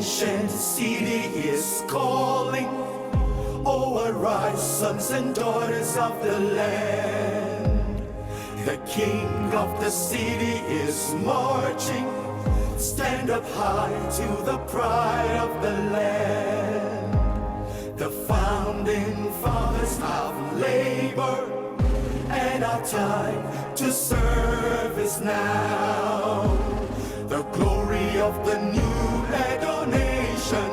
ancient city is calling. Oh, arise, sons and daughters of the land. The king of the city is marching. Stand up high to the pride of the land. The founding fathers have labored, and our time to serve is now. The glory of the new Edo nation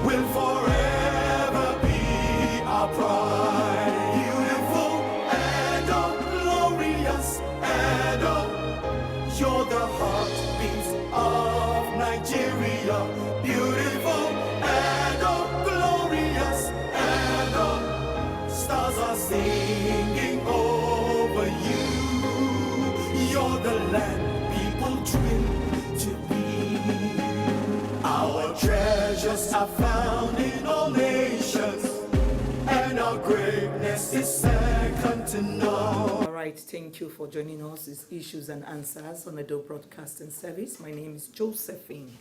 will forever be our pride. Beautiful Edo, glorious Edo, you're the heartbeat of Nigeria. Beautiful Edo, glorious Edo, stars are singing over you. You're the land people dream to be. Our treasures are found in all nations, and our greatness is second to none. All right, thank you for joining us. It's Issues and Answers on Edo Broadcasting Service. My name is Josephine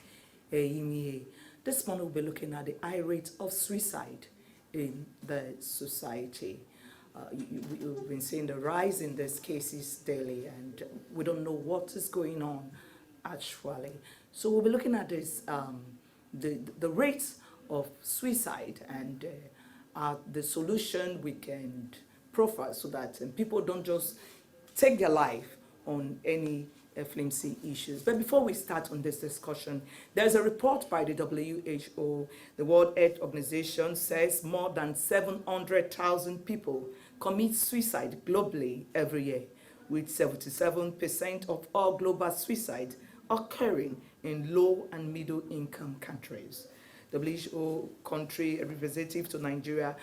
Eyimie. This morning we'll be looking at the high rate of suicide in the society. We've been seeing the rise in these cases daily, and we don't know what is going on actually. So we'll be looking at this, the rates of suicide and the solution we can profile so that people don't just take their life on any flimsy issues. But before we start on this discussion, there's a report by the WHO, the World Health Organization, says more than 700,000 people commit suicide globally every year, with 77% of all global suicide occurring in low and middle income countries. WHO country representative to Nigeria,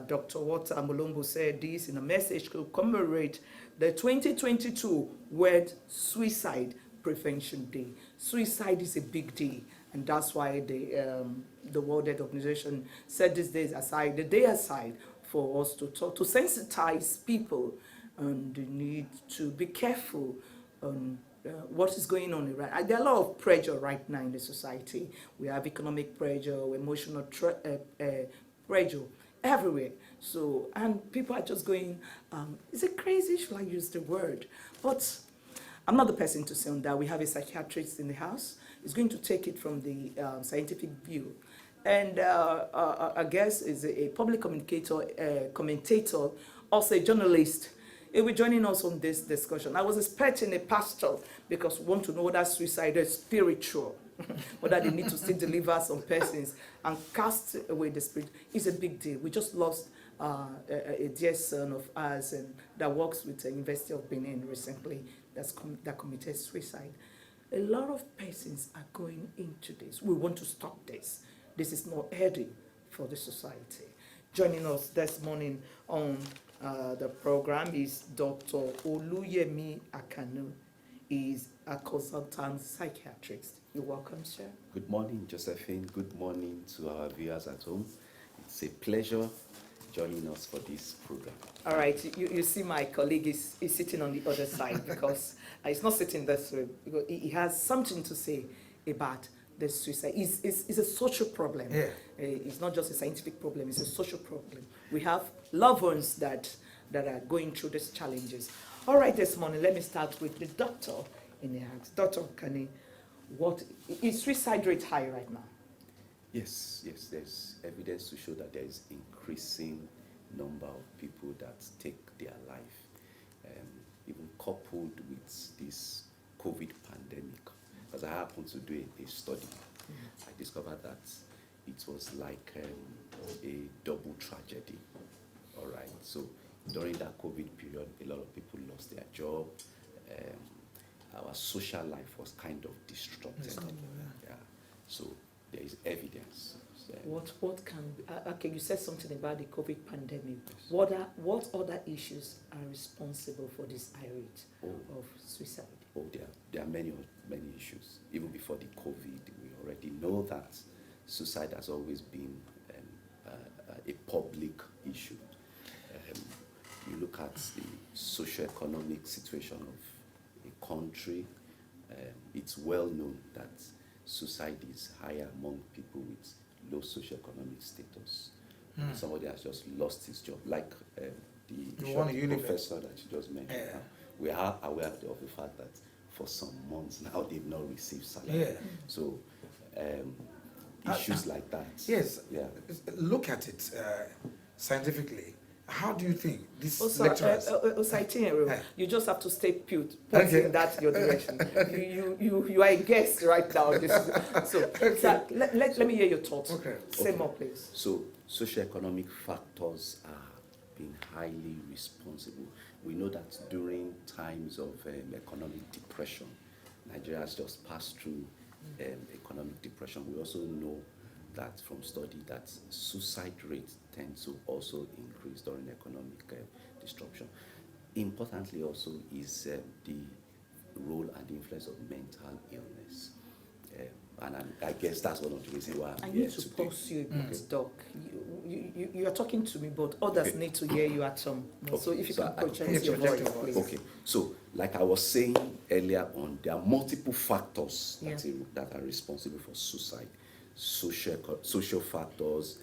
Dr. Walter Molombo, said this in a message to commemorate the 2022 World Suicide Prevention Day. Suicide is a big deal, and that's why the World Health Organization set this day aside, the day aside, for us to talk, to sensitize people on the need to be careful on what is going on in Iran. There are a lot of pressure right now in the society. We have economic pressure, emotional pressure everywhere. So, and people are just going, is it crazy? Should I use the word? But I'm not the person to say on that. We have a psychiatrist in the house. He's going to take it from the scientific view. And I guess is a public commentator, also a journalist. He'll be joining us on this discussion. I was expecting a pastor because we want to know whether suicide is spiritual, whether they need to still deliver some persons and cast away the spirit. It's a big deal. We just lost a dear son of ours and that works with the University of Benin recently that committed suicide. A lot of persons are going into this. We want to stop this. This is not healthy for the society. Joining us this morning on the program is Dr. Oluyemi Akanu. He's a consultant psychiatrist. You're welcome, sir. Good morning, Josephine. Good morning to our viewers at home. It's a pleasure joining us for this program. All right, you see my colleague is sitting on the other side because he's not sitting this way because he has something to say about the suicide. It's a social problem. Yeah. It's not just a scientific problem, it's a social problem. We have loved ones that are going through these challenges. All right, this morning, let me start with the doctor in the house. Dr. Kani, what is suicide rate high right now? Yes, there's evidence to show that there is increasing number of people that take their life, even coupled with this COVID pandemic. Because I happened to do a study, I discovered that it was like a double tragedy. All right, so during that COVID period, a lot of people lost their job. Our social life was kind of disrupted. Yeah. So there is evidence. What can okay? You said something about the COVID pandemic. Yes. What other issues are responsible for this high rate of suicide? There are many issues. Even before the COVID, we already know that suicide has always been a public issue. You look at the socio-economic situation of a country, it's well known that suicide is higher among people with low socioeconomic status. Somebody has just lost his job, like the one short Unilever. professor that you just mentioned. Yeah. Now, we are aware of the fact that for some months now they've not received salary. Yeah. So issues like that. Yes. Yeah. Look at it scientifically. How do you think this Also, lecturers? you just have to stay put Okay. in that your direction. You are a guest right now. So, sir, let me hear your thoughts. Okay. Say Okay. more, please. So socioeconomic factors are being highly responsible. We know that during times of economic depression, Nigeria has just passed through economic depression. We also know that from study that suicide rates tend to also increase during economic disruption. Importantly also is the role and influence of mental illness. And I guess that's one of the reasons why I I'm here need to today. pause you a bit, Doc. You are talking to me, but others Okay. need to hear you at some. So Okay, if you so can I- project your project voice, your voice. please. Okay, so like I was saying earlier on, there are multiple factors Yeah. that are responsible for suicide. Social factors,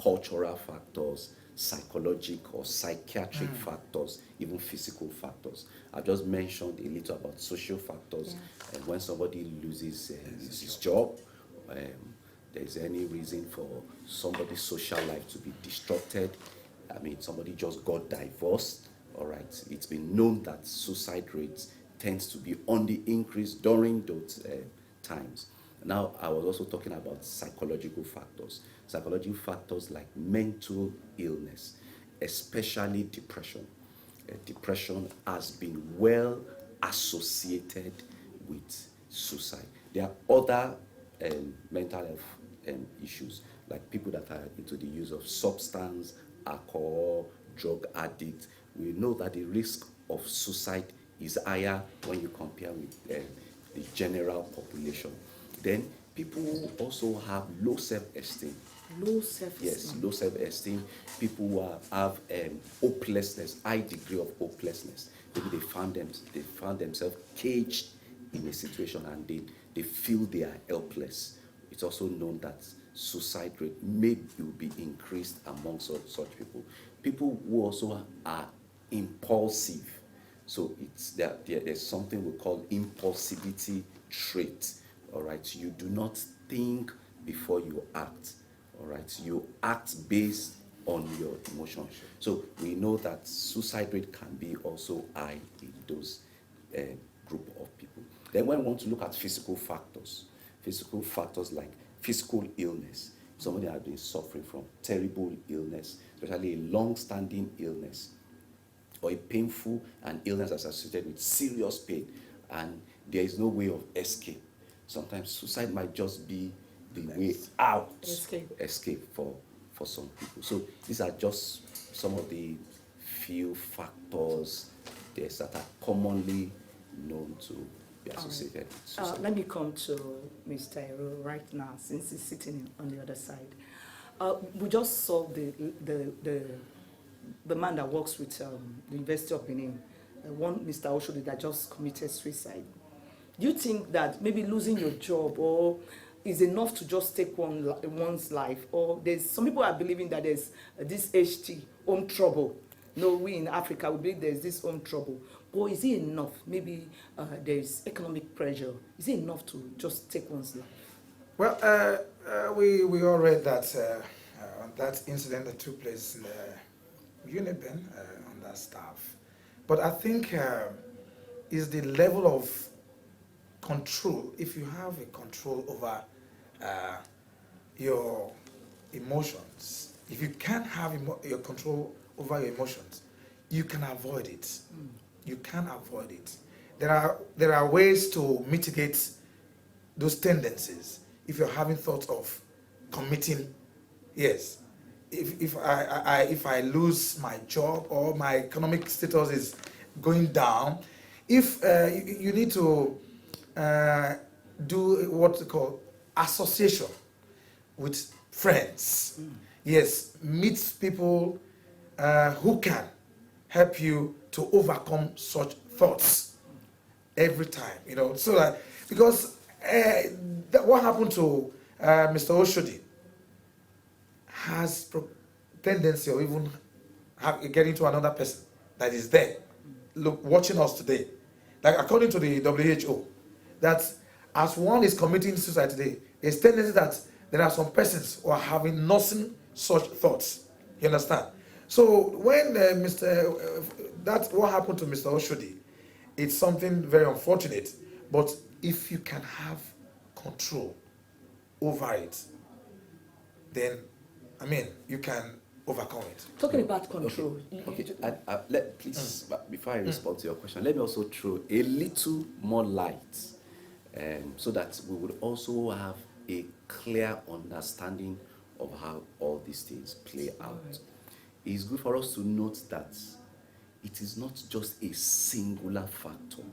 cultural factors, psychological or psychiatric factors, even physical factors. I've just mentioned a little about social factors. And when somebody loses his job, there's any reason for somebody's social life to be disrupted. I mean, somebody just got divorced. All right, it's been known that suicide rates tends to be on the increase during those times. Now, I was also talking about psychological factors. Psychological factors like mental illness, especially depression. Depression has been well associated with suicide. There are other mental health issues, like people that are into the use of substance, alcohol, drug addicts. We know that the risk of suicide is higher when you compare with the general population. Then people also have low self-esteem. Low self-esteem. Yes, low self-esteem. People who have hopelessness, high degree of hopelessness. Maybe they found themselves caged in a situation and they feel they are helpless. It's also known that suicide rate may be increased among such people. People who also are impulsive. So there's something we call impulsivity trait. All right, you do not think before you act. All right, you act based on your emotions. So we know that suicide rate can be also high in those group of people. Then when we want to look at physical factors like physical illness, somebody has been suffering from terrible illness, especially a long-standing illness, or a painful and illness associated with serious pain, and there is no way of escape. Sometimes suicide might just be the way out, escape for some people. So these are just some of the few factors that are commonly known to be associated with suicide. Let me come to Mr. Ero right now, since he's sitting on the other side. We just saw the man that works with the University of Benin, one Mr. Oshodi that just committed suicide. Do you think that maybe losing your job or is enough to just take one's life? Or there's some people are believing that there's this HT, home trouble. No, we in Africa, we believe there's this home trouble. Or is it enough? Maybe there's economic pressure. Is it enough to just take one's life? Well, we all read that on that incident that took place in the Uniben on that staff. But I think is the level of control. If you have a control over your emotions, if you can't have your control over your emotions, you can avoid it. You can avoid it. There are ways to mitigate those tendencies. If you're having thoughts of committing, yes. If I lose my job or my economic status is going down, if you need to do what we call association with friends. Yes, meet people who can help you to overcome such thoughts every time, so that, because what happened to Mr. Oshodi has tendency or even getting to another person that is there, look, watching us today. Like according to the WHO, that as one is committing suicide today, there's tendency that there are some persons who are having nursing such thoughts. You understand? So when that's what happened to Mr. Oshodi, it's something very unfortunate. But if you can have control over it, then I mean you can overcome it. Talking about control. Okay. Please, before I respond to your question, let me also throw a little more light, so that we would also have a clear understanding of how all these things play out. Right. It's good for us to note that it is not just a singular factor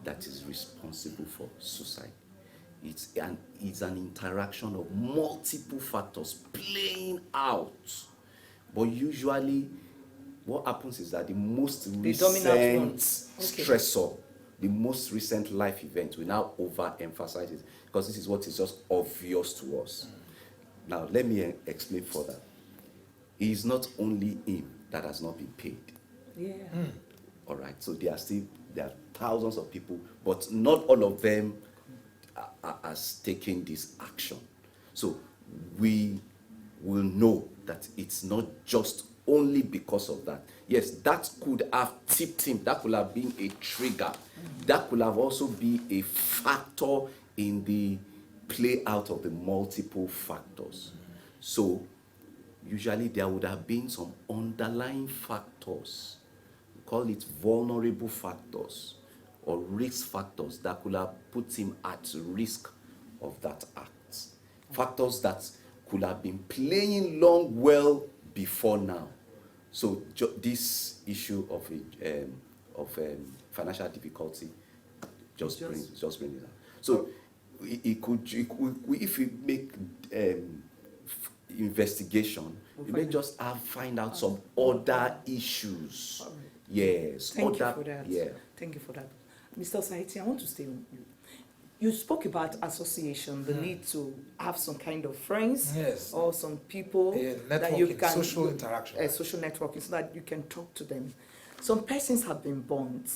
that is responsible for suicide. It's an interaction of multiple factors playing out. But usually, what happens is that the most recent stressor, the most recent life event, we now overemphasize it because this is what is just obvious to us. Now, let me explain further. It is not only him that has not been paid. Yeah. All right. So there are thousands of people, but not all of them has taken this action. So we will know that it's not just only because of that. Yes, that could have tipped him. That could have been a trigger. That could have also been a factor in the play out of the multiple factors. So usually there would have been some underlying factors, we call it vulnerable factors or risk factors that could have put him at risk of that act. Factors that could have been playing well before now. So this issue of financial difficulty just brings it out. So it could if we make investigation, we may just find out some other issues. Right. Yes. Thank you for that. Yeah. Thank you for that. Mr. Saiti, I want to stay on you. You spoke about association, the need to have some kind of friends, yes, or some people that you can social interaction, social networking, so that you can talk to them. Some persons have been burnt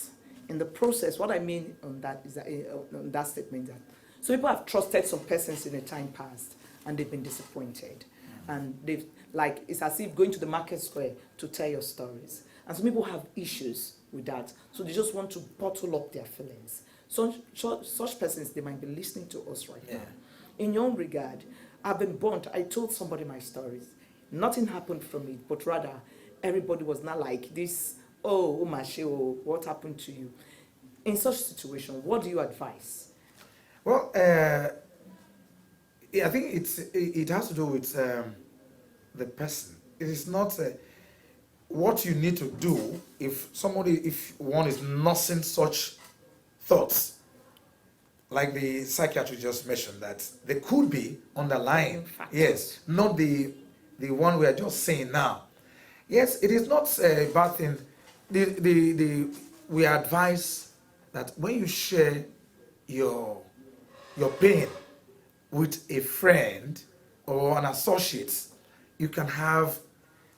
in the process. What I mean on that is that on that statement that some people have trusted some persons in a time past and they've been disappointed, and they've it's as if going to the market square to tell your stories. And some people have issues with that, so they just want to bottle up their feelings. Such persons, they might be listening to us right now. In your own regard, I've been burnt. I told somebody my stories. Nothing happened from it, but rather everybody was not like this. Oh, what happened to you? In such situation, what do you advise? Well, I think it has to do with the person. It is not what you need to do if one is nursing such thoughts, like the psychiatrist just mentioned, that there could be underlying, yes, not the one we are just saying now. Yes, it is not a bad thing. We advise that when you share your pain with a friend or an associate, you can have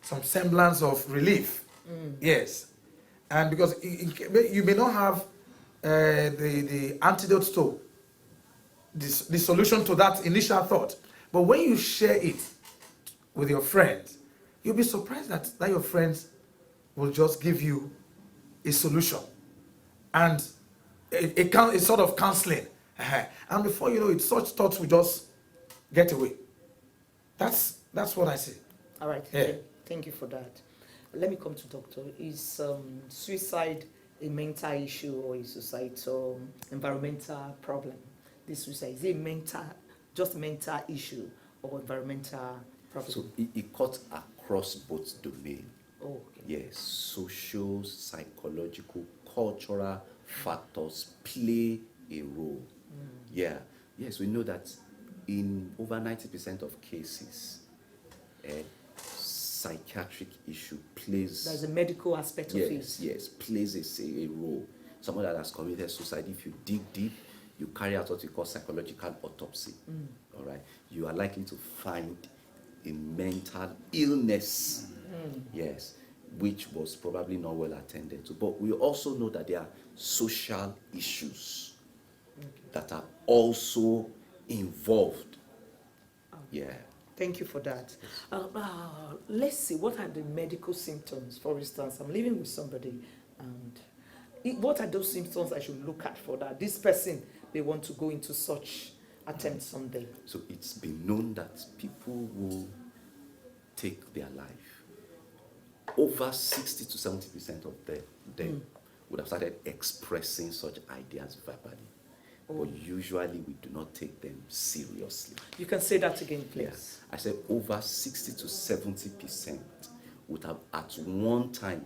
some semblance of relief. Yes, and because you may not have the antidote to the solution to that initial thought, but when you share it with your friends, you'll be surprised that your friends will just give you a solution and a sort of counseling, and before you know it, such thoughts will just get away. That's what I say. All right. Yeah. Thank you for that. Let me come to doctor. Is suicide a mental issue or a societal, environmental problem? This suicide, is it just mental issue or environmental problem? So it cuts across both domains. Oh, okay. Yes, social, psychological, cultural factors play a role. Yeah. Yes, we know that in over 90% of cases, psychiatric issue plays. There's a medical aspect of it. Yes, plays a role. Someone that has committed suicide, if you dig deep, you carry out what we call psychological autopsy. All right, you are likely to find a mental illness, yes, which was probably not well attended to. But we also know that there are social issues that are also involved. Yeah. Thank you for that. Let's see, what are the medical symptoms? For instance, I'm living with somebody, and what are those symptoms I should look at for that? This person, they want to go into such attempt someday. So it's been known that people will take their life. Over 60 to 70% of them would have started expressing such ideas verbally. But usually we do not take them seriously. You can say that again, please. Yeah. I said over 60 to 70% would have at one time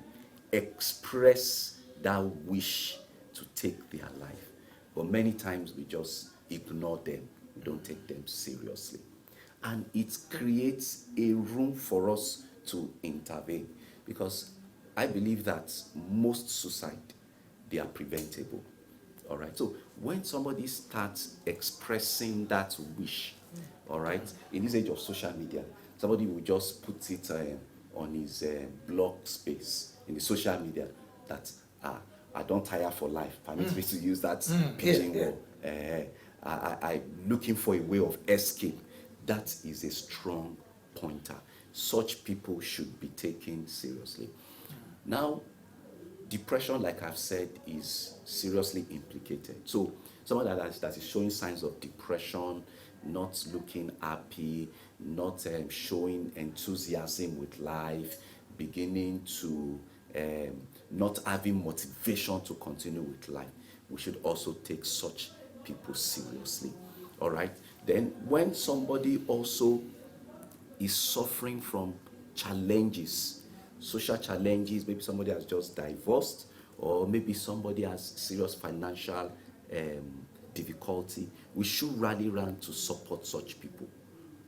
expressed that wish to take their life. But many times we just ignore them. We don't take them seriously. And it creates a room for us to intervene. Because I believe that most suicide, they are preventable. All right. So when somebody starts expressing that wish, all right, in this age of social media, somebody will just put it on his blog space in the social media that I don't tire for life. Permit me to use that pidgin word. I'm looking for a way of escape. That is a strong pointer. Such people should be taken seriously. Now, depression, like I've said, is seriously implicated. So someone that is showing signs of depression, not looking happy, not showing enthusiasm with life, beginning to not having motivation to continue with life, we should also take such people seriously. All right? Then when somebody also is suffering from challenges, social challenges, maybe somebody has just divorced, or maybe somebody has serious financial difficulty, we should rally around to support such people,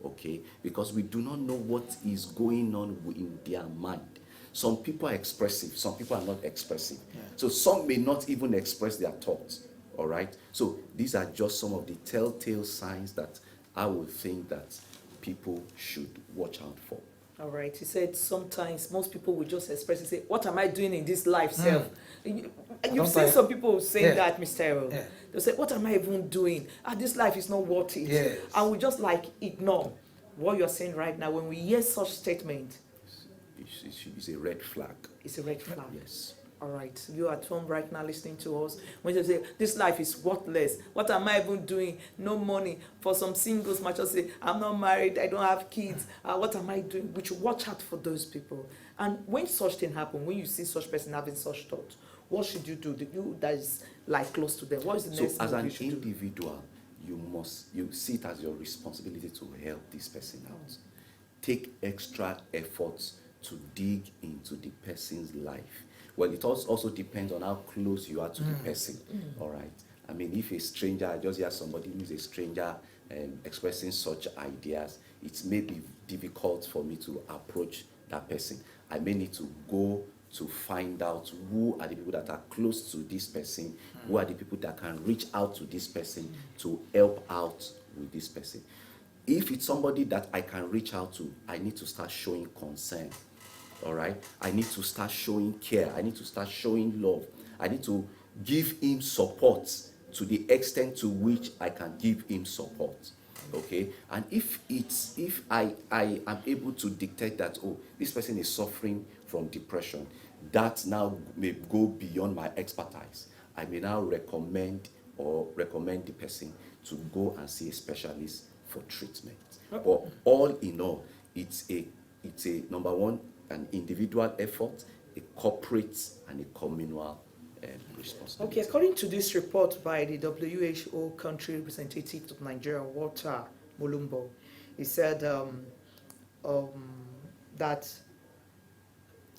okay? Because we do not know what is going on in their mind. Some people are expressive, some people are not expressive. Yeah. So some may not even express their thoughts, all right? So these are just some of the telltale signs that I would think that people should watch out for. All right. He said sometimes most people will just express and say, what am I doing in this life, self? You've seen some people saying that, Mr. Errol. Yeah. They'll say, what am I even doing? This life is not worth it. Yes. And we just ignore what you're saying right now. When we hear such statement, it's a red flag. It's a red flag. Yes. All right, you are at home right now listening to us. When you say, this life is worthless, what am I even doing? No money. For some singles might just say, I'm not married, I don't have kids. What am I doing? We should watch out for those people. And when such thing happen, when you see such person having such thoughts, what should you do? You that is close to them, what is the next thing? So as an individual, you see it as your responsibility to help this person out. Take extra efforts to dig into the person's life. Well, it also depends on how close you are to the person, all right? I mean, if a stranger, I just hear somebody who is a stranger expressing such ideas, it may be difficult for me to approach that person. I may need to go to find out who are the people that are close to this person, who are the people that can reach out to this person to help out with this person. If it's somebody that I can reach out to, I need to start showing concern. All right, I need to start showing care. I need to start showing love. I need to give him support to the extent to which I can give him support. Okay, and if I am able to dictate that, oh, this person is suffering from depression, that now may go beyond my expertise. I may now recommend the person to go and see a specialist for treatment. But all in all, it's a number one, an individual effort, a corporate and a communal responsibility. Okay, according to this report by the WHO country representative of Nigeria, Walter Mulumbo, he said that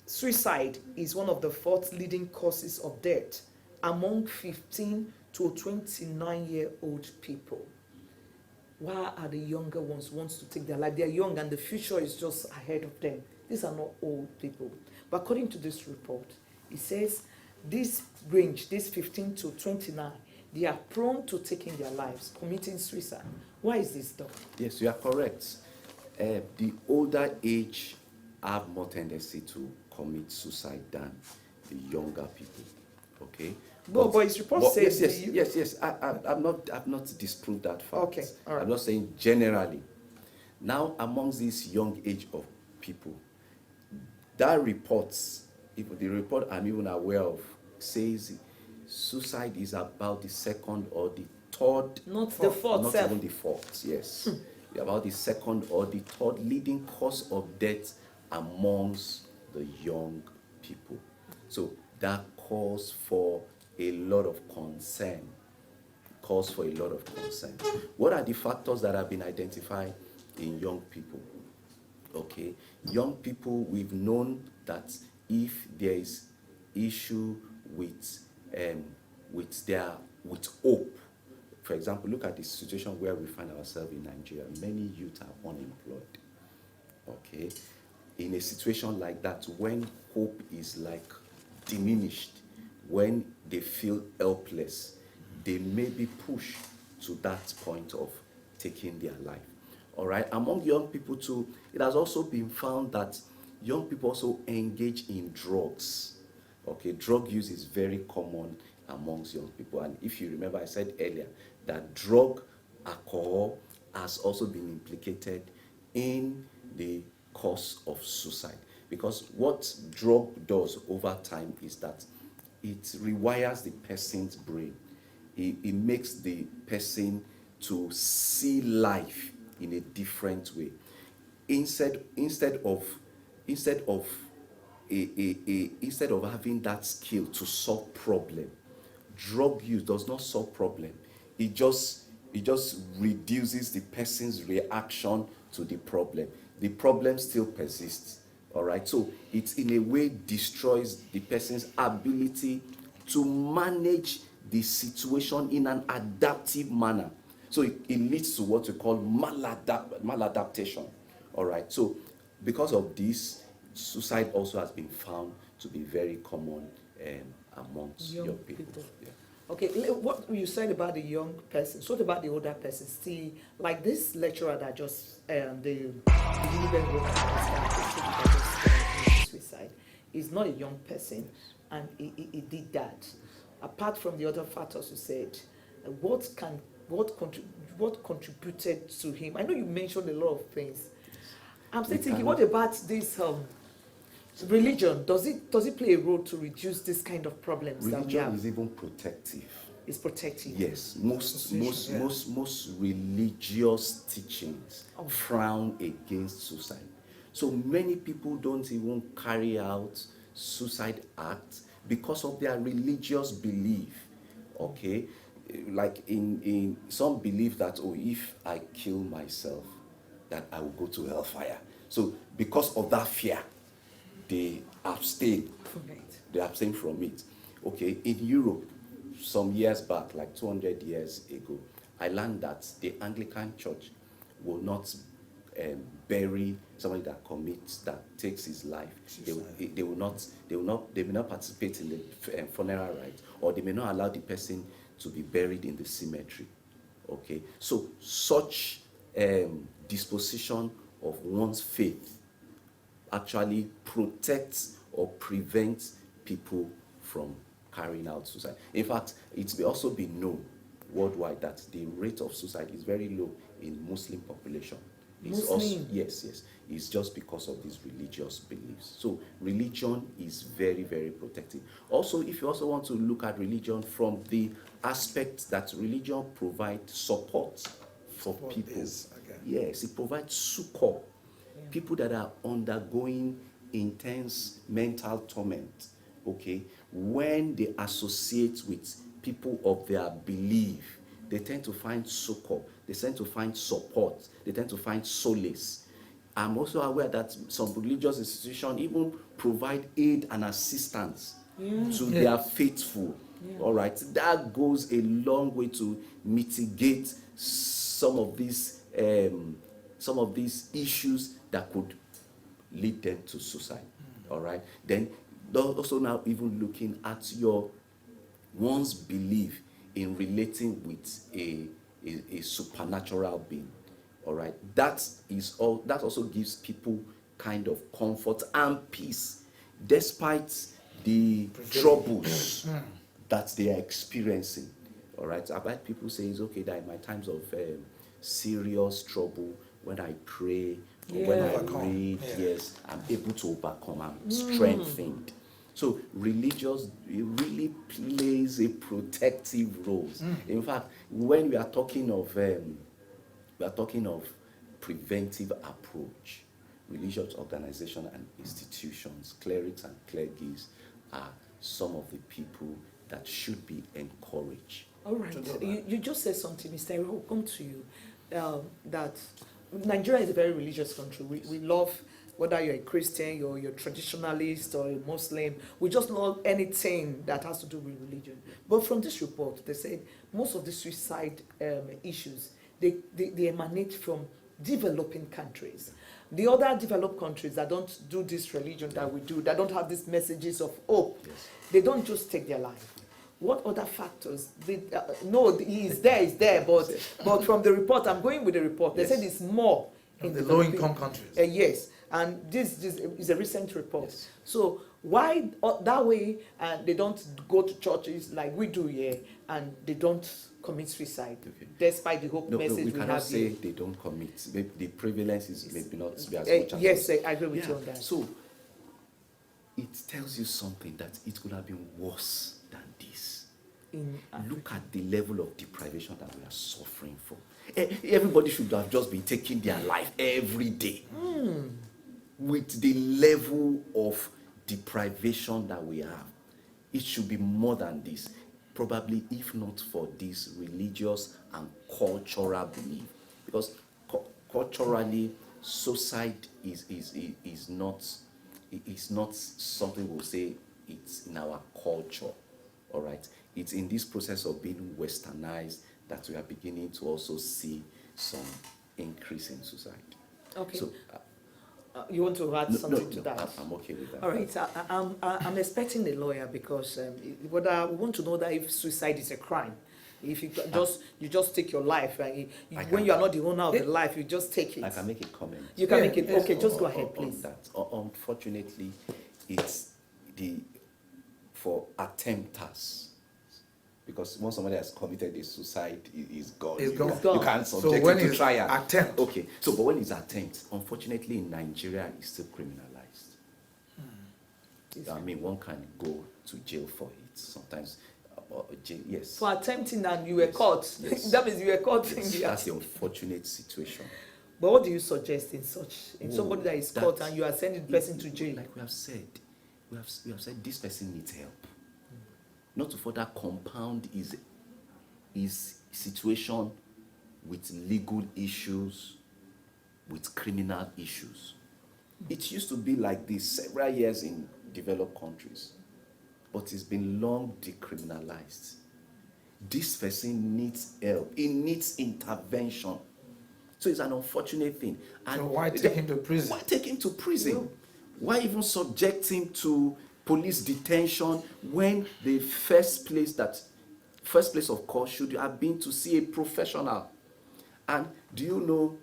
suicide is one of the fourth leading causes of death among 15 to 29-year-old people. Why are the younger ones wants to take their life? They are young and the future is just ahead of them. These are not old people. But according to this report, it says this range, this 15 to 29, they are prone to taking their lives, committing suicide. Why is this done? Yes, you are correct. The older age have more tendency to commit suicide than the younger people. Okay. But his report but says yes. I've not disproved that fact. Okay, all right. I'm not saying generally. Now, amongst these young age of people, that reports, even the report I'm even aware of, says suicide is about the second or the third, Not the fourth, not self. even the fourth, yes. About the second or the third leading cause of death amongst the young people. So that calls for a lot of concern. Calls for a lot of concern. What are the factors that have been identified in young people? Okay, young people, we've known that if there is issue with hope. For example, look at the situation where we find ourselves in Nigeria. Many youth are unemployed. Okay, in a situation like that, when hope is like diminished, when they feel helpless, they may be pushed to that point of taking their life. All right, among young people too, it has also been found that young people also engage in drugs. Okay, drug use is very common amongst young people. And if you remember, I said earlier that alcohol has also been implicated in the cause of suicide. Because what drug does over time is that it rewires the person's brain. It makes the person to see life in a different way. Instead of having that skill to solve problem, drug use does not solve problem. It just reduces the person's reaction to the problem. The problem still persists. All right. So it in a way destroys the person's ability to manage the situation in an adaptive manner. So it leads to what we call maladaptation. All right. So because of this, suicide also has been found to be very common amongst young people. Yeah. Okay, what you said about the young person, so what about the older person? See, like this lecturer that just, the Uniben worker that just suicide, is not a young person, and he did that. Apart from the other factors you said, what contributed to him? I know you mentioned a lot of things. I'm still thinking, what about this religion? Does it play a role to reduce this kind of problems that we have? Religion is even protective. It's protective. Yes, most religious teachings frown against suicide. So many people don't even carry out suicide acts because of their religious belief. Okay, like in some believe that, oh, if I kill myself, that I will go to hellfire. So because of that fear, they abstain. They abstain from it. Okay, in Europe, some years back, like 200 years ago, I learned that the Anglican Church will not bury somebody that takes his life. They will not participate in the funeral rites, or they may not allow the person to be buried in the cemetery. Okay, so such disposition of one's faith actually protects or prevents people from carrying out suicide. In fact, it's also been known worldwide that the rate of suicide is very low in Muslim population. Yes. It's just because of these religious beliefs. So religion is very, very protective. Also, if you also want to look at religion from the aspect that religion provides support for people. Yes, it provides succor. People that are undergoing intense mental torment, okay, when they associate with people of their belief, they tend to find succor, they tend to find support, they tend to find solace. I'm also aware that some religious institutions even provide aid and assistance to their faithful. All right, that goes a long way to mitigate some of these issues that could lead them to suicide. All right, then also now even looking at one's belief in relating with a supernatural being. All right, that also gives people kind of comfort and peace despite the troubles that they are experiencing. All right, I've heard people say it's okay that in my times of serious trouble, when I pray, or when I Overcome. read, Yeah. yes, I'm able to overcome, I'm strengthened. So religious, it really plays a protective role. In fact, when we are talking of preventive approach, religious organization and institutions, clerics and clergies are some of the people that should be encouraged. All right. You just said something, Mr. Ero, will come to you, that Nigeria is a very religious country. We love, whether you're a Christian, you're traditionalist, or a Muslim, we just love anything that has to do with religion. But from this report, they said most of the suicide issues, they emanate from developing countries. The other developed countries that don't do this religion that we do, that don't have these messages of hope, they don't just take their life. What other factors? No, he's there, but from the report, I'm going with the report. They said it's more in the developing- low-income countries. Yes, and this is a recent report. Yes. So why that way they don't go to churches like we do here, and they don't commit suicide, despite the hope No, message we we cannot have say here? they don't commit. The prevalence is maybe not be as much as Yes, us. I agree with you on that. So it tells you something that it could have been worse than this. Look at the level of deprivation that we are suffering from. Everybody should have just been taking their life every day. With the level of deprivation that we have, it should be more than this. Probably, if not for this religious and cultural belief, because culturally, suicide is not something we'll say it's in our culture. All right, it's in this process of being westernized that we are beginning to also see some increase in suicide. Okay. So You want to add something to that? I'm okay with that. All right, I'm expecting a lawyer because whether we want to know that if suicide is a crime. If you just take your life, when you are not the owner of the life, you just take it. I can make a comment. You can Yeah, make it. yes. Okay, just go on- ahead, on please. that. Unfortunately, it's for attempters. Because once somebody has committed a suicide, is gone. It's gone. It's gone. You can't So subject when it to it's trial. attempt, Okay, so but when it's attempt, unfortunately in Nigeria, it's still criminalized. I mean, one can go to jail for it. Sometimes, jail, yes. For attempting and you were caught. Yes. That means you were caught in Yes, the that's act. the unfortunate situation. But what do you suggest in somebody that is that- caught and you are sending the person to jail? Like we have said, we have said this person needs help. Not to further compound his situation with legal issues, with criminal issues. It used to be like this several years in developed countries, but it's been long decriminalized. This person needs help. He needs intervention. So it's an unfortunate thing. And so why take him to prison? why take him to prison? Why even subject him to police detention when the first place of call should have been to see a professional? And do you know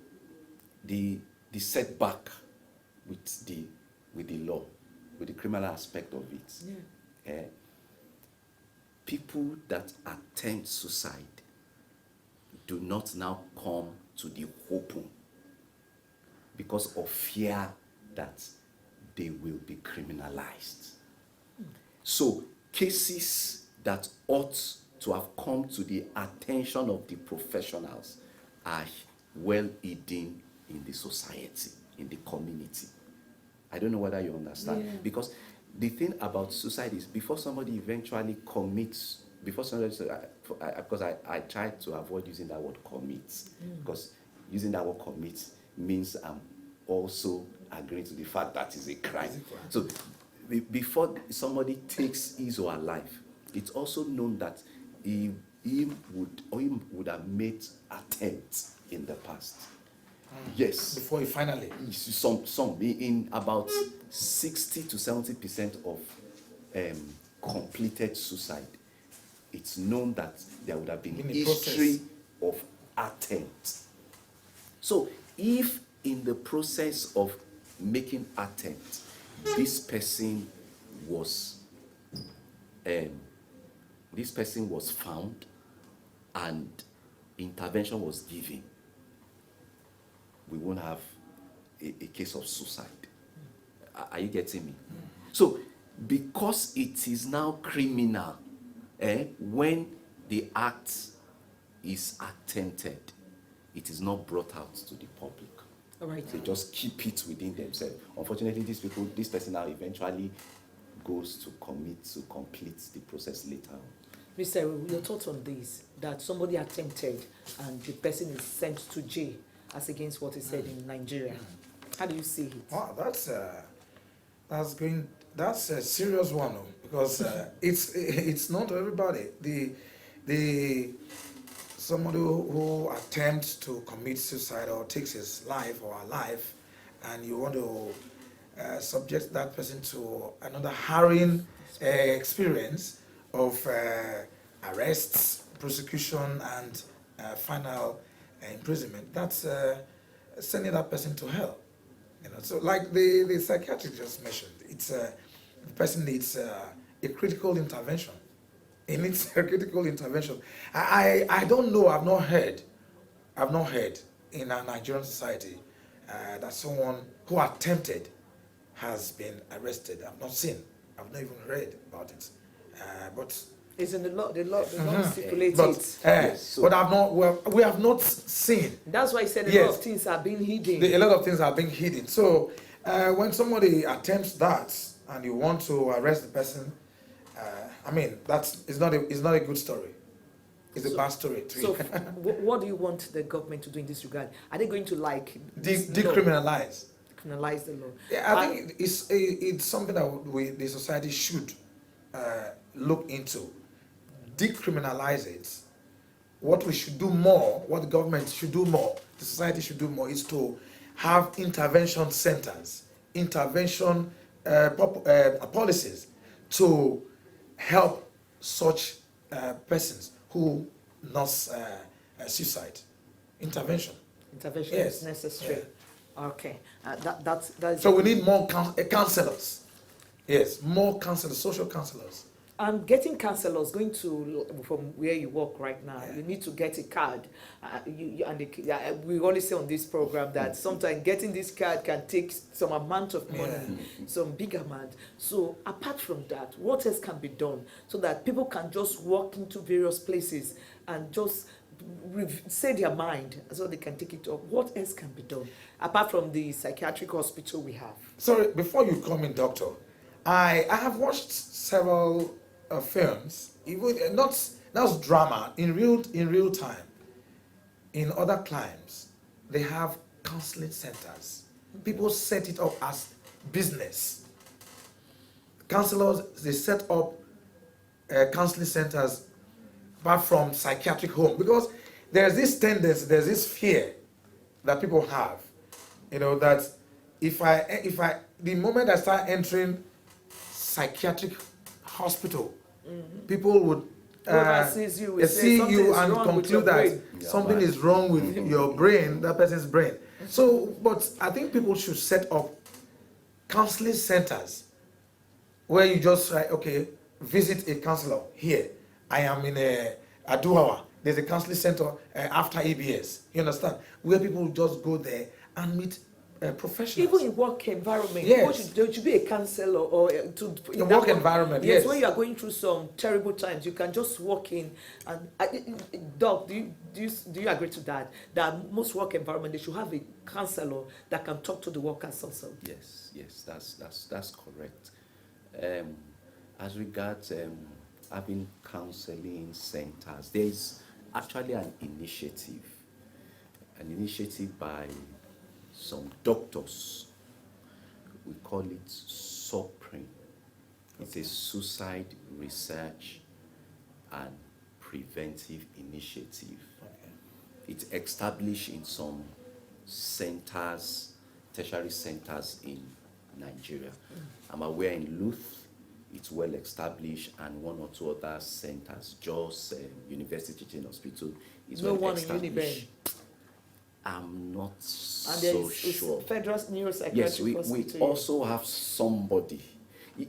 the setback with the law, with the criminal aspect of it? Yeah. People that attempt suicide do not now come to the open because of fear that they will be criminalized. So cases that ought to have come to the attention of the professionals are well hidden in the society, in the community. I don't know whether you understand. Yeah. Because the thing about suicide is before somebody eventually commits, because I try to avoid using that word commits, because using that word commit means I'm also agreeing to the fact that it's a crime. So before somebody takes his or her life, it's also known that he would have made attempts in the past. Yes. Before he finally. Some in about 60 to 70% of completed suicide, it's known that there would have been In a history of attempt. So if in the process of making attempt, this person was found and intervention was given, we won't have a case of suicide. Are you getting me? So because it is now criminal when the act is attempted, it is not brought out to the public. All right. They just keep it within themselves. Unfortunately, this person now eventually goes to complete the process later on. Mr. Your thoughts on this, that somebody attempted and the person is sent to jail as against what is said in Nigeria. How do you see it? Wow, that's a serious one, because it's not everybody. Somebody who attempts to commit suicide or takes his life or her life, and you want to subject that person to another harrowing experience of arrests, prosecution, and final imprisonment. That's sending that person to hell. So like the psychiatrist just mentioned, the person needs a critical intervention. It needs a critical intervention. I don't know. I've not heard in our Nigerian society that someone who attempted has been arrested. I've not seen. I've not even read about it. But It's in the law. The law stipulates but it. Yes, but I've not. Well, we have not seen. That's why I said a Yes. lot of things are being hidden. A lot of things are being hidden. So when somebody attempts that and you want to arrest the person, I mean it's not a good story. It's a bad story too. So, what do you want the government to do in this regard? Are they going to Decriminalize. criminalize the law? Yeah, I think it's something that the society should look into. Decriminalize it. What we should do more, what the government should do more, the society should do more, is to have intervention centers, intervention policies to help such persons who nurse suicide. Intervention. Intervention Yes. is necessary. Okay, that's. So we need more counselors. Yes, more counselors, social counselors. And getting counselors, going to from where you work right now, you need to get a card. We always say on this program that sometimes getting this card can take some amount of money, some big amount. So apart from that, what else can be done so that people can just walk into various places and just say their mind so they can take it up? What else can be done apart from the psychiatric hospital we have? Sorry, before you come in, doctor, I have watched several films, even not drama, in real time. In other climes, they have counseling centers. People set it up as business. Counselors, they set up counseling centers apart from psychiatric home, because there's this tendency, there's this fear that people have, that if the moment I start entering psychiatric hospital, people would sees you, will say see something you is and wrong with your conclude that brain. something is wrong with your brain, that person's brain. So, but I think people should set up counseling centers where you just visit a counselor here. I am in Aduawa. There's a counseling center after EBS. You understand? Where people just go there and meet professionals. Even in work environment, Yes. there should be a counselor or In work environment, yes. When you are going through some terrible times, you can just walk in and Doc, do you agree to that? That most work environment, they should have a counselor that can talk to the workers also. Yes, that's correct. As regards having counseling centers, there's actually an initiative by some doctors. We call it SOPRIN. It's a suicide research and preventive initiative. It's established in some centers, tertiary centers in Nigeria. I'm aware in Luth it's well established, and one or two other centers, just University Teaching Hospital, is No well one in established. Uniben. I'm not And there so is sure. Federal Neuropsychiatric Yes, we Hospital. also have somebody,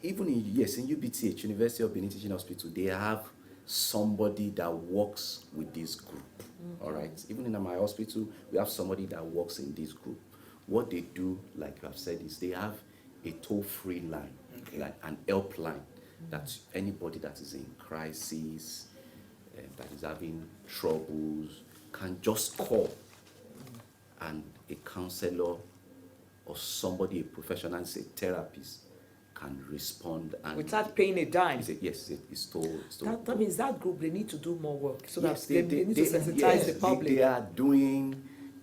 even in UBTH, University of Benin Teaching Hospital, they have somebody that works with this group. All right, even in my hospital, we have somebody that works in this group. What they do, like you have said, is they have a toll-free line, like an helpline, that anybody that is in crisis, that is having troubles, can just call, and a counselor or somebody, a professional, say therapist, can respond and Without paying a dime. yes, it's told. That means that group, they need to do more work so Yes, that they need to sensitize yes, the public. They are doing,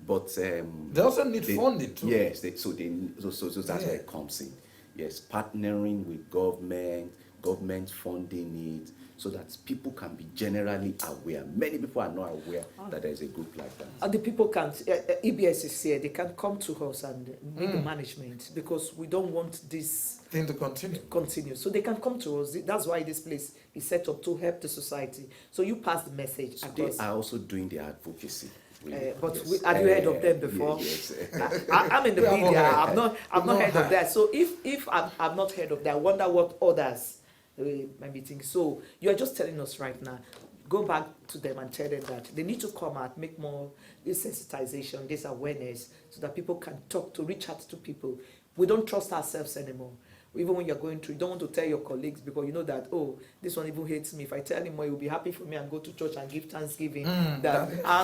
but They also need funding too. Yes, so that's where it comes in. Yes, partnering with government funding it, so that people can be generally aware. Many people are not aware that there is a group like that. And the people can't, EBS is here, they can come to us and meet the management, because we don't want this Thing to continue. So they can come to us. That's why this place is set up to help the society. So you pass the message So across. they are also doing their advocacy. But Yes. have you heard of them before? Yes. I'm in the We have media. not I've not heard. heard of that. So if I've not heard of that, I wonder what others might be thinking. So you are just telling us right now. Go back to them and tell them that they need to come out, make more this sensitization, this awareness, so that people can talk, to reach out to people. We don't trust ourselves anymore. Even when you're going through, you don't want to tell your colleagues, because you know that, oh, this one even hates me. If I tell him more, he'll be happy for me and go to church and give thanksgiving. And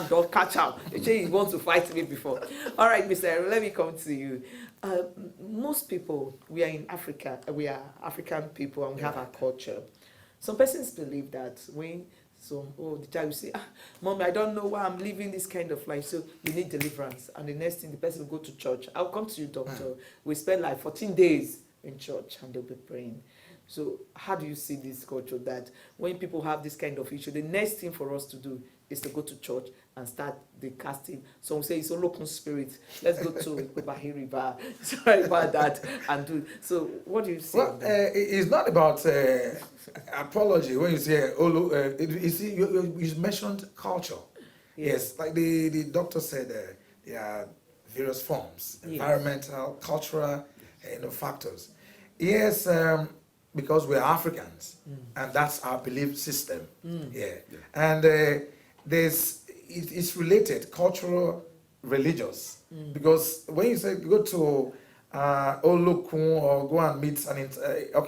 don't catch out. They say he wants to fight me before. All right, Mr. Aaron, let me come to you. Most people, we are in Africa, we are African people, and we have our culture. Some persons believe that when the child will say, Mommy, I don't know why I'm living this kind of life, so you need deliverance. And the next thing, the person will go to church. I'll come to you, doctor. We spend like 14 days in church and they'll be praying. So how do you see this culture, that when people have this kind of issue, the next thing for us to do is to go to church and start the casting? Some say it's a local spirit. Let's go to Kobahi River. Sorry about that. And do so. What do you say? Well, it's not about apology when you say, you see, you mentioned culture. Yes, like the doctor said, there are various forms, environmental, cultural, factors. Yes, because we're Africans, and that's our belief system. And it's related, cultural, religious, because when you say go to Olokun or go and meet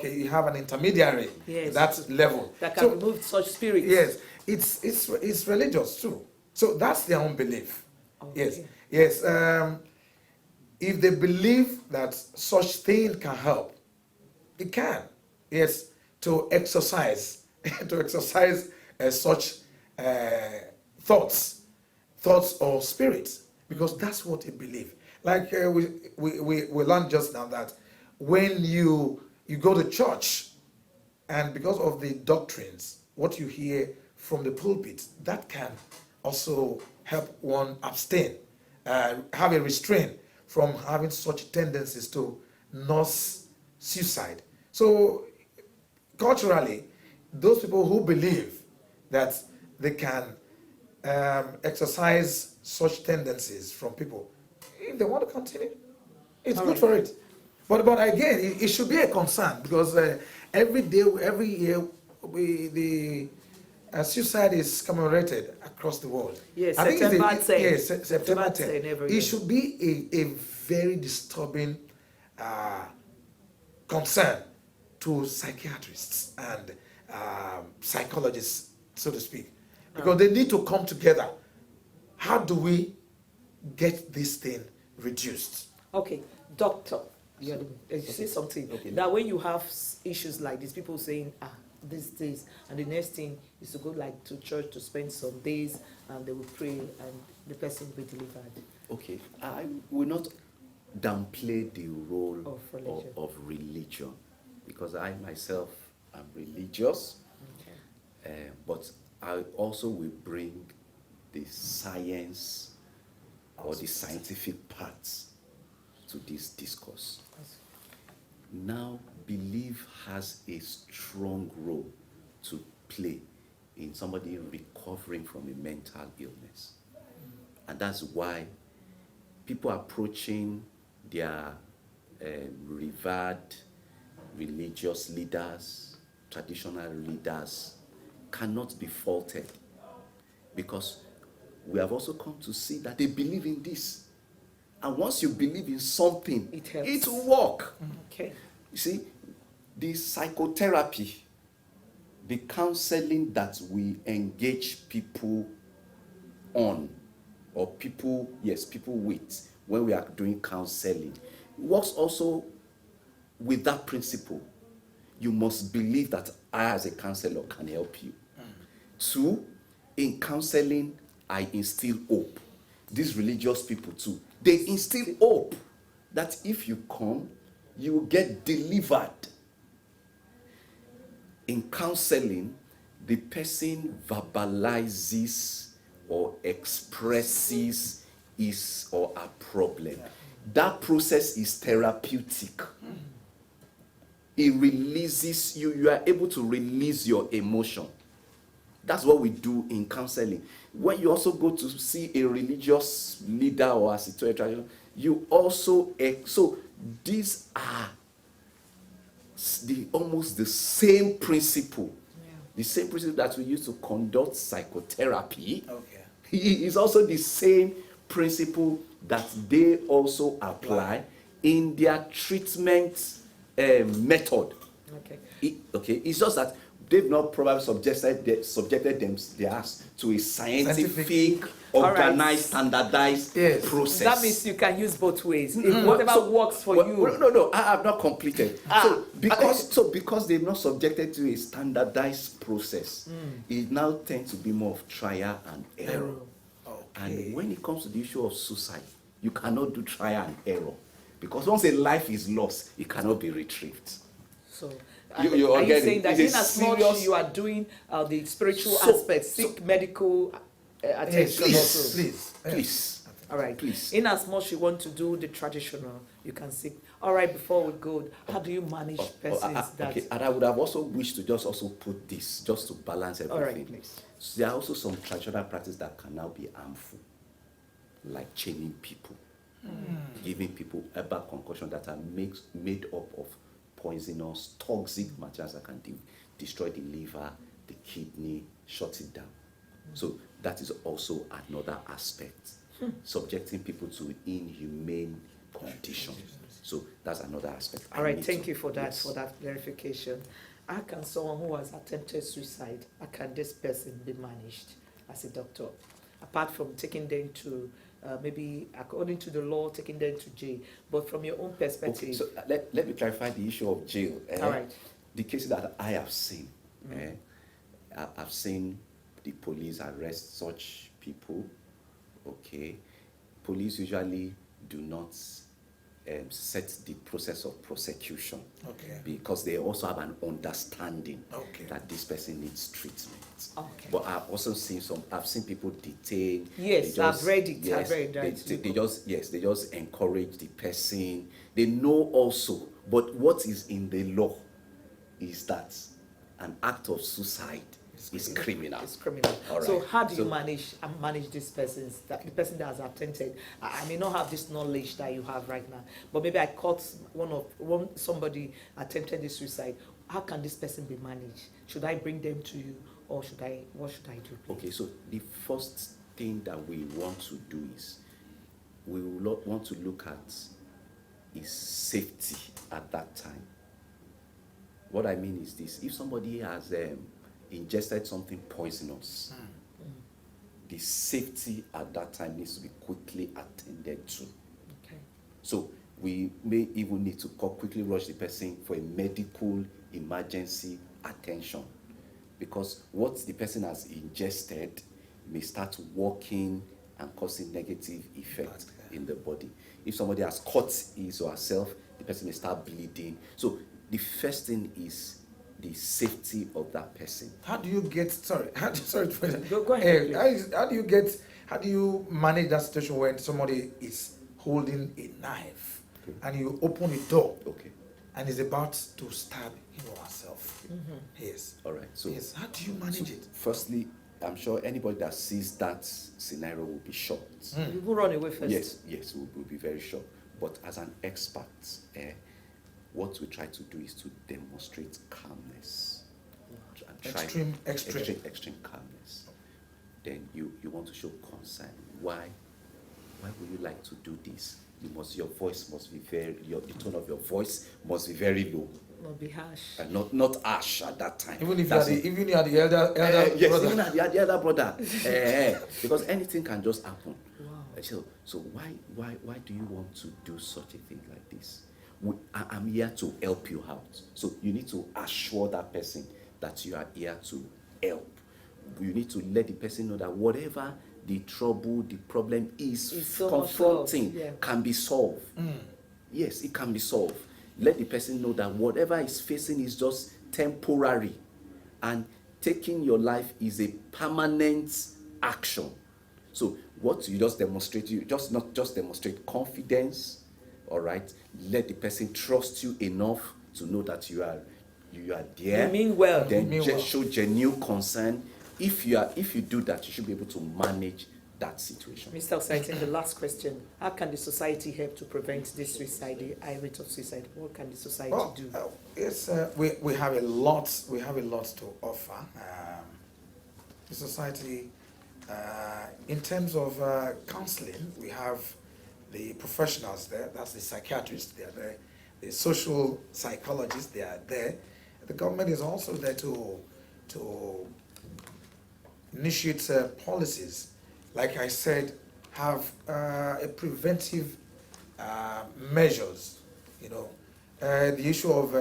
you have an intermediary, that level that can remove such spirits. Yes, it's religious too. So that's their own belief. Okay. Yes. If they believe that such thing can help, it can. Yes, to exercise such thoughts or spirits, because that's what they believe. Like we learned just now that when you go to church, and because of the doctrines, what you hear from the pulpit, that can also help one abstain, have a restraint from having such tendencies to nurse suicide. So culturally, those people who believe that they can exercise such tendencies from people, if they want to continue, it's good for it. But again, it should be a concern, because every day, every year, the suicide is commemorated across the world. Yes, I think September 10. Yes, September 10. Every It year. should be a very disturbing concern to psychiatrists and psychologists, so to speak, because they need to come together. How do we get this thing reduced? Okay, doctor, you say something. Okay. That when you have issues like this, people saying, these days, and the next thing is to go like to church to spend some days, and they will pray, and the person will be delivered. Okay, I will not downplay the role Of religion. of religion, because I myself am religious, but I also will bring the science or the scientific parts to this discourse. now belief has a strong role to play in somebody recovering from a mental illness. And that's why people approaching their revered religious leaders, traditional leaders, cannot be faulted, because we have also come to see that they believe in this. And once you believe in something, It helps. it will work. Okay. You see, the psychotherapy, the counseling that we engage people on, or people with, when we are doing counseling, works also with that principle. You must believe that I, as a counselor, can help you. Two, in counseling, I instill hope. These religious people too, they instill hope that if you come, you will get delivered. In counseling, the person verbalizes or expresses his or her problem. That process is therapeutic. It releases you. You are able to release your emotion. That's what we do in counseling. When you also go to see a religious leader or a situation, you also so these are almost the same principle. The same principle that we use to conduct psychotherapy. Okay. Is also the same principle that they also apply in their treatment method. Okay. It's just that they've not probably subjected themselves to a scientific organized, standardized process. That means you can use both ways. If whatever works for you. No, I have not completed. Because they've not subjected to a standardized process, it now tends to be more of trial and error. And when it comes to the issue of suicide, you cannot do trial and error, because once a life is lost, it cannot be retrieved. So, are you saying that in as much you are doing the spiritual aspect, seek medical attention also? Please. All right. Please. In as much you want to do the traditional, you can seek. All right. Before we go, how do you manage persons that? Okay. And I would have also wished to just also put this, just to balance everything. All right, please. So there are also some traditional practices that can now be harmful, like chaining people, giving people herbal concoction that are made up of poisonous, toxic materials that can destroy the liver, the kidney, shut it down. So that is also another aspect, subjecting people to inhumane conditions. So that's another aspect. All right, thank you for that, for that clarification. How can someone who has attempted suicide, how can this person be managed as a doctor? Apart from taking them to, maybe according to the law, taking them to jail, but from your own perspective. Okay, so let me clarify the issue of jail. All right. The cases that I have seen, I've seen the police arrest such people. Okay, police usually do not set the process of prosecution, because they also have an understanding that this person needs treatment. Okay. But I've seen people detained. Yes, I've read it. Yes, I've read it. they just encourage the person. They know also, but what is in the law is that an act of suicide is criminal. It's criminal. All So right. how do you manage these persons, the person that has attempted? I may not have this knowledge that you have right now, but maybe I caught somebody attempted this suicide. How can this person be managed? Should I bring them to you, or what should I do? Okay, so the first thing that we want to do is we will want to look at is safety at that time. What I mean is this: if somebody has ingested something poisonous, the safety at that time needs to be quickly attended to. Okay. So we may even need to quickly rush the person for a medical emergency attention, because what the person has ingested may start working and causing negative effect in the body. If somebody has cut his or herself, the person may start bleeding. So the first thing is the safety of that person. How do you get, Go ahead, how do you manage that situation when somebody is holding a knife and you open the door? Okay. and is about to stab him or herself. Yes. All right. So, Yes. How do you manage it? firstly, I'm sure anybody that sees that scenario will be shocked. You will run away first. Yes, we'll be very shocked. But as an expert, what we try to do is to demonstrate calmness. And Extreme. extreme calmness. Then you want to show concern. Why would you like to do this? Your voice must be the tone of your voice must be very low. Not be harsh. And not harsh at that time. Even if you are the elder Yes, brother. even at the elder brother. Because anything can just happen. Wow. So why do you want to do such a thing like this? I'm here to help you out. So you need to assure that person that you are here to help. You need to let the person know that whatever the trouble, the problem is It's so confronting, solved, yeah. can be solved. Yes, it can be solved. Let the person know that whatever is facing is just temporary, and taking your life is a permanent action. So what you just demonstrate, not just demonstrate confidence, all right? Let the person trust you enough to know that you are there. You mean well. Then You mean well. show genuine concern. If you do that, you should be able to manage that situation. Mr. Osaitin, the last question. How can the society help to prevent this suicide, the high rate of suicide? What can the society do? Yes, we have a lot to offer. The society, in terms of counseling, we have the professionals there. That's the psychiatrists. They are there. The social psychologists. They are there. The government is also there to initiate policies. Like I said, have a preventive measures. The issue of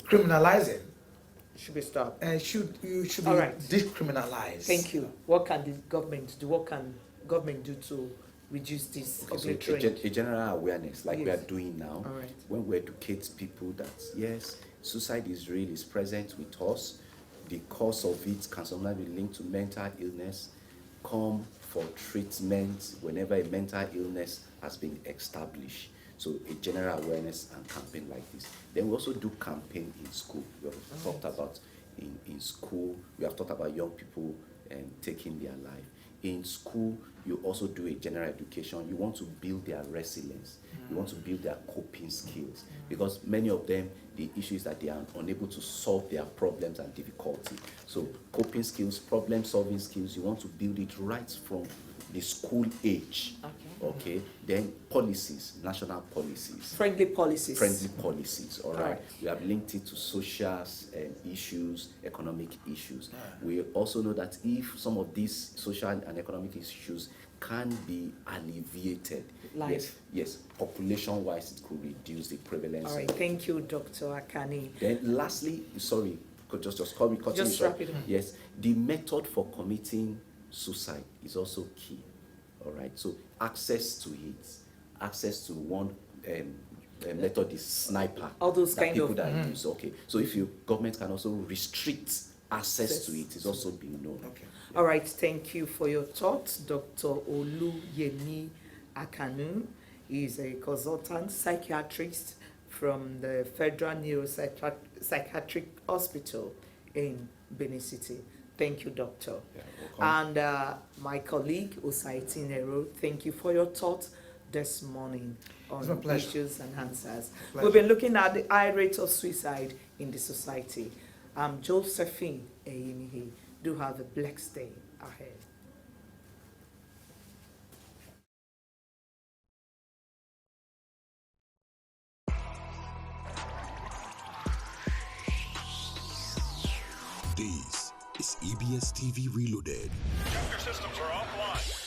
criminalizing Should be stopped. should be All right. decriminalized. Thank you. What can the government do? What can government do to reduce this Also, ugly trend? a general awareness, like we Yes. are doing now, All right. when we educate people that yes, suicide is real, is present with us. The cause of it can sometimes be linked to mental illness. Come for treatment whenever a mental illness has been established. So a general awareness and campaign like this. Then we also do campaign in school. We have talked about in school. We have talked about young people taking their life. In school, you also do a general education. You want to build their resilience. You want to build their coping skills. Because many of them, the issue is that they are unable to solve their problems and difficulty. So coping skills, problem solving skills, you want to build it right from the school age. Okay. Then policies, national policies. Friendly policies. Friendly policies, all right. Right. We have linked it to social issues, economic issues. We also know that if some of these social and economic issues can be alleviated, Like? yes, population-wise, it could reduce the prevalence. All right. Thank you, Dr. Akani. Then lastly, sorry, could just call me. Just wrap it up. Yes, the method for committing suicide is also key. All right, so access to one method is sniper. All those that kind people of- that use. Okay, so if your government can also restrict access to it, it's also being known. Okay. All right. Thank you for your thoughts, Dr. Oluyemi Akanu. He is a consultant psychiatrist from the Federal Neuropsychiatric Hospital in Benin City. Thank you, Doctor. Yeah, welcome. And my colleague, Osaitin Nero, thank you for your thoughts this morning It's my on pleasure. issues and answers. Pleasure. We've been looking at the high rate of suicide in the society. I'm Josephine Eyimihi. Do have a blessed day ahead. This is EBS TV Reloaded. Your systems are offline.